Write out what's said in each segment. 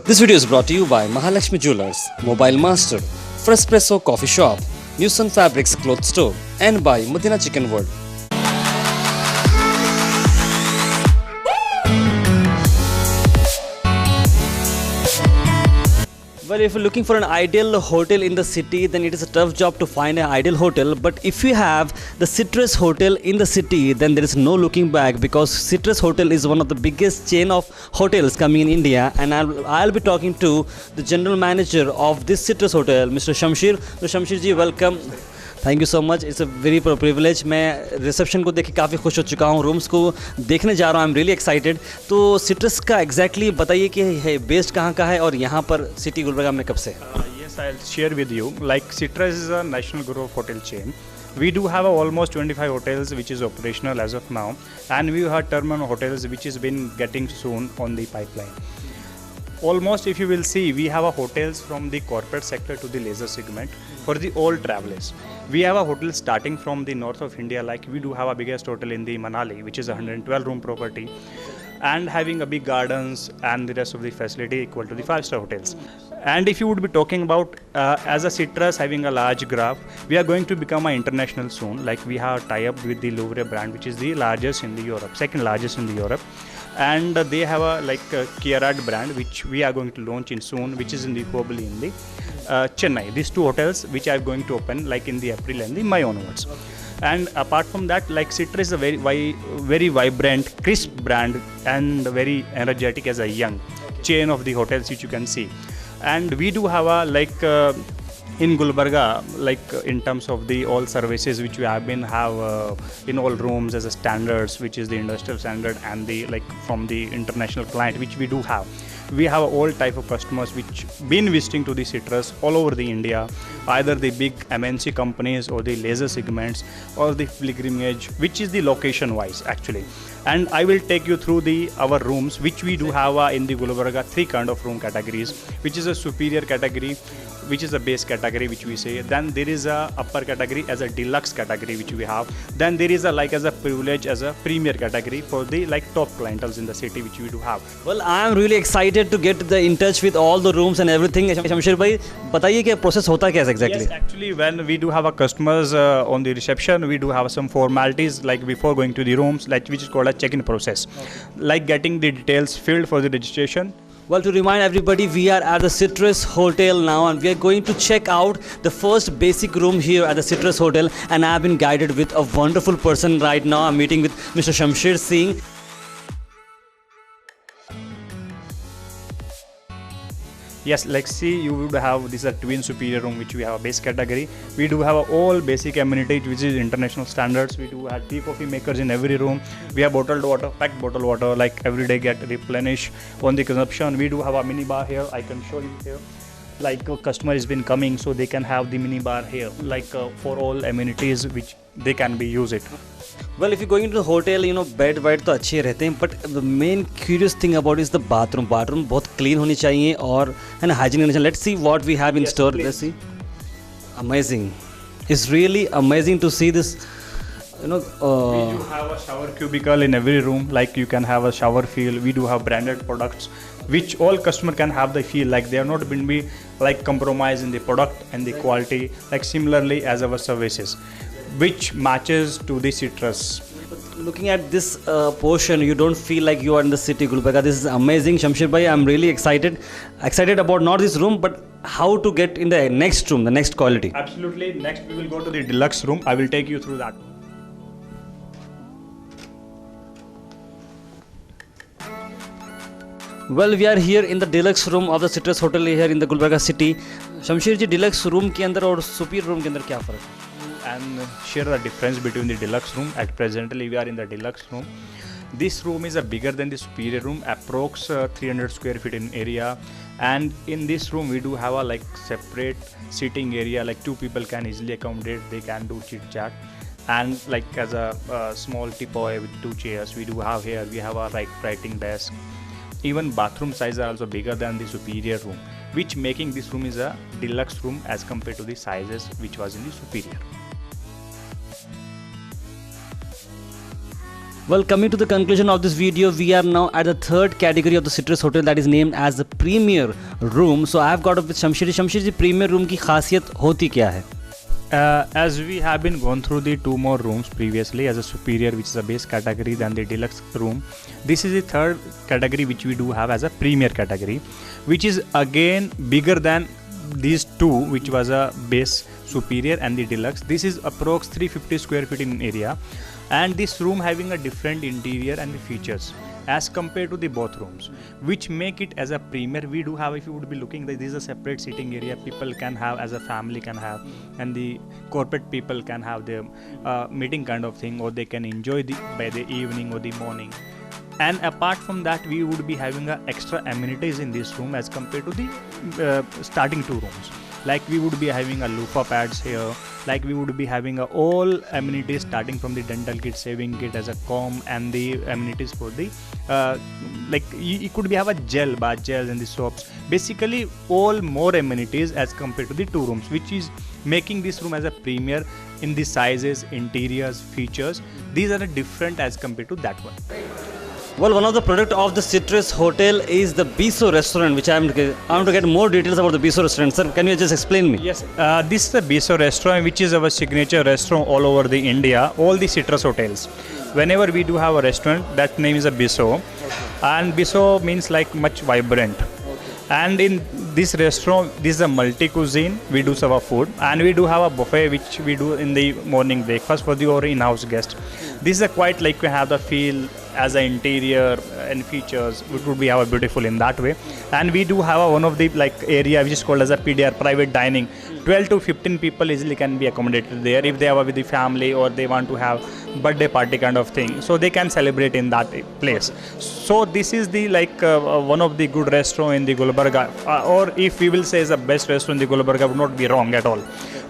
This video is brought to you by Mahalakshmi Jewelers, Mobile Master, Frespresso Coffee Shop, New Sun Fabrics Cloth Store, and by Madina Chicken World. Well, if you're looking for an ideal hotel in the city, then it is a tough job to find an ideal hotel. But if you have the Citrus Hotel in the city, then there is no looking back, because Citrus Hotel is one of the biggest chain of hotels coming in India. And I'll be talking to the general manager of this Citrus Hotel, Mr. Shamsher. So Shamsher ji, welcome. Thank you so much. It's a very privilege. मैं reception को देख के काफ़ी खुश हो चुका हूँ, rooms को देखने जा रहा हूँ. I am really excited. तो सिट्रस का एग्जैक्टली बताइए कि है बेस्ड कहाँ का है और यहाँ पर सिटी गुलबर्गा में कब से? Yes, I'll share with you. Like Citrus is a national group hotel chain. We do have almost 25 hotels which is operational as of now, and we have terminal hotels which is been getting soon on the pipeline. Almost, if you will see, we have a hotels from the corporate sector to the leisure segment for the all travelers. We have a hotel starting from the north of India, like we do have a biggest hotel in the Manali, which is a 112 room property, and having a big gardens and the rest of the facility equal to the 5-star hotels. And if you would be talking about as a Citrus having a large graph, we are going to become an international soon. Like we have tie-up with the Louvre brand, which is the largest in the Europe, second largest in the Europe. And they have a Kierad brand, which we are going to launch in soon, which is in the probably in the Chennai. These two hotels which are going to open like in the April and the May onwards. And apart from that, like Citrus is a very vibrant, crisp brand and very energetic as a young chain of the hotels which you can see. And we do have a in Gulbarga, in terms of the all services which we have in all rooms as a standards, which is the industrial standard, and the from the international client which we do have. We have all type of customers which been visiting to the Citrus all over the India, either the big MNC companies or the leisure segments or the pilgrimage, which is the location wise actually. And I will take you through our rooms which we do have in the Gulbarga, 3 kind of room categories, which is a superior category, which is a base category which we say. Then there is a upper category as a deluxe category which we have. Then there is a as a privilege as a premier category for the top clientele in the city which we do have. Well, I am really excited to get in touch with all the rooms and everything. Shamsher bhai, बताइए कि process होता क्या है exactly? Yes, actually when we do have a customers on the reception, we do have some formalities before going to the rooms, which is called a check-in process. Okay. Getting the details filled for the registration. Well, to remind everybody, we are at the Citrus Hotel now, and we are going to check out the first basic room here at the Citrus Hotel. And I have been guided with a wonderful person right now. I'm meeting with Mr. Shamsher Singh. Yes, see, you would have this twin superior room which we have a base category. We do have all basic amenities which is international standards. We do have tea coffee makers in every room. We have bottled water, packed bottled water, every day get replenished on the consumption. We do have a mini bar here. I can show you here. A customer has been coming, so they can have the mini bar here, for all amenities which they can be use it. Well, if you're going to the hotel, bed तो अच्छे रहते हैं, but the main curious thing about is the bathroom. Bathroom बहुत clean होनी चाहिए और है ना, hygienic होनी चाहिए. Let's see what we have in store. Please. Let's see. Amazing. It's really amazing to see this. We do have a shower cubicle in every room. You can have a shower feel. We do have branded products, which all customer can have the feel they are not been be compromise in the product and the quality. Similarly as our services, which matches to the Citrus. Looking at this portion, you don't feel like you are in the city, Gulbarga. This is amazing, Shamsher bhai. I'm really excited about not this room, but how to get in the next room, the next quality. Absolutely. Next we will go to the deluxe room. I will take you through that. Well, we are here in the deluxe room of the Citrus Hotel here in the Gulbarga city. Shamsher ji, deluxe room के अंदर और superior room के अंदर क्या फर्क है? And share the difference between the deluxe room. At presently we are in the deluxe room. This room is bigger than the superior room, approx 300 square feet in area. And in this room we do have a separate sitting area, 2 people can easily accommodate. They can do chit chat. And as a small teapot with 2 chairs we do have here. We have a writing desk. Even bathroom sizes are also bigger than the superior room, which making this room is a deluxe room as compared to the sizes which was in the superior. Well, coming to the conclusion of this video, we are now at the third category of the Citrus Hotel, that is named as the Premier Room. So I have got up with Shamshir. Shamshir ji, Premier Room की खासियत होती क्या है? As we have been gone through the two more rooms previously as a superior, which is a base category, than the deluxe room, this is the third category which we do have as a premier category, which is again bigger than these two, which was a base superior and the deluxe. This is approx 350 square feet in area, and this room having a different interior and the features as compared to the both rooms, which make it as a premier. We do have, if you would be looking, that this is a separate sitting area people can have, as a family can have, and the corporate people can have their meeting kind of thing, or they can enjoy by the evening or the morning. And apart from that, we would be having extra amenities in this room as compared to the starting two rooms. Like we would be having a loofah pads here, like we would be having all amenities starting from the dental kit, shaving kit as a comb, and the amenities for the like you could be have a gel, bath gels and the soaps. Basically all more amenities as compared to the two rooms, which is making this room as a premier in the sizes, interiors, features. These are different as compared to that one. Well, one of the product of the Citrus Hotel is the Biso restaurant, which I want to get more details about the Biso restaurant. Sir, can you just explain me? Yes, this is the Biso restaurant, which is our signature restaurant all over the India, all the Citrus hotels. Whenever we do have a restaurant, that name is a Biso, and Biso means like much vibrant. And in this restaurant, this is a multi-cuisine. We do serve food, and we do have a buffet which we do in the morning breakfast for the our in-house guest. This is a quite like we have the feel as an interior and features, which would be our beautiful in that way. And we do have one of the like area which is called as a PDR, private dining. 12 to 15 people easily can be accommodated there if they are with the family, or they want to have birthday party kind of thing, so they can celebrate in that place. So this is the like one of the good restaurant in the Gulbarga, or if we will say is the best restaurant in the Gulbarga, would not be wrong at all,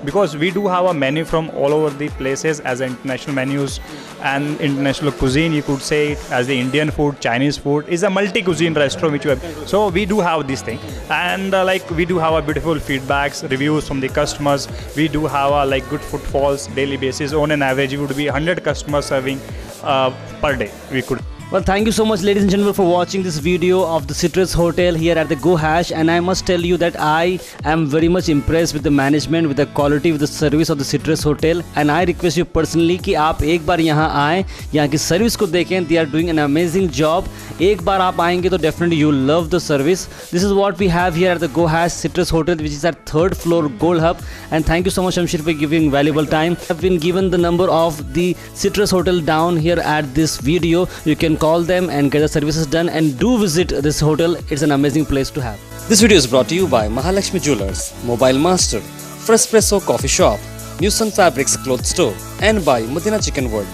because we do have a menu from all over the places as international menus and international cuisine. You could say it as the Indian food, Chinese food. Is a multi-cuisine restaurant which we have. So we do have this thing, and like we do have a beautiful feedbacks, reviews from the customers. We do have like good footfalls daily basis. On an average, it would be 100 customers serving per day. We could. Well, thank you so much, ladies and gentlemen, for watching this video of the Citrus Hotel here at the Go Hash. And I must tell you that I am very much impressed with the management, with the quality, with the service of the Citrus Hotel. And I request you personally कि आप एक बार यहाँ आएँ, यहाँ की service को देखें. They are doing an amazing job. एक बार आप आएंगे तो definitely you will love the service. This is what we have here at the Go Hash Citrus Hotel, which is at 3rd floor Gold Hub. And thank you so much, Shamshir, for giving valuable time. I've been given the number of the Citrus Hotel down here at this video. You can call them and get the services done, and do visit this hotel. It's an amazing place to have. This video is brought to you by Mahalakshmi Jewelers, Mobile Master, Freshpresso Coffee Shop, New Sun Fabrics Cloth Store, and by Madina Chicken World.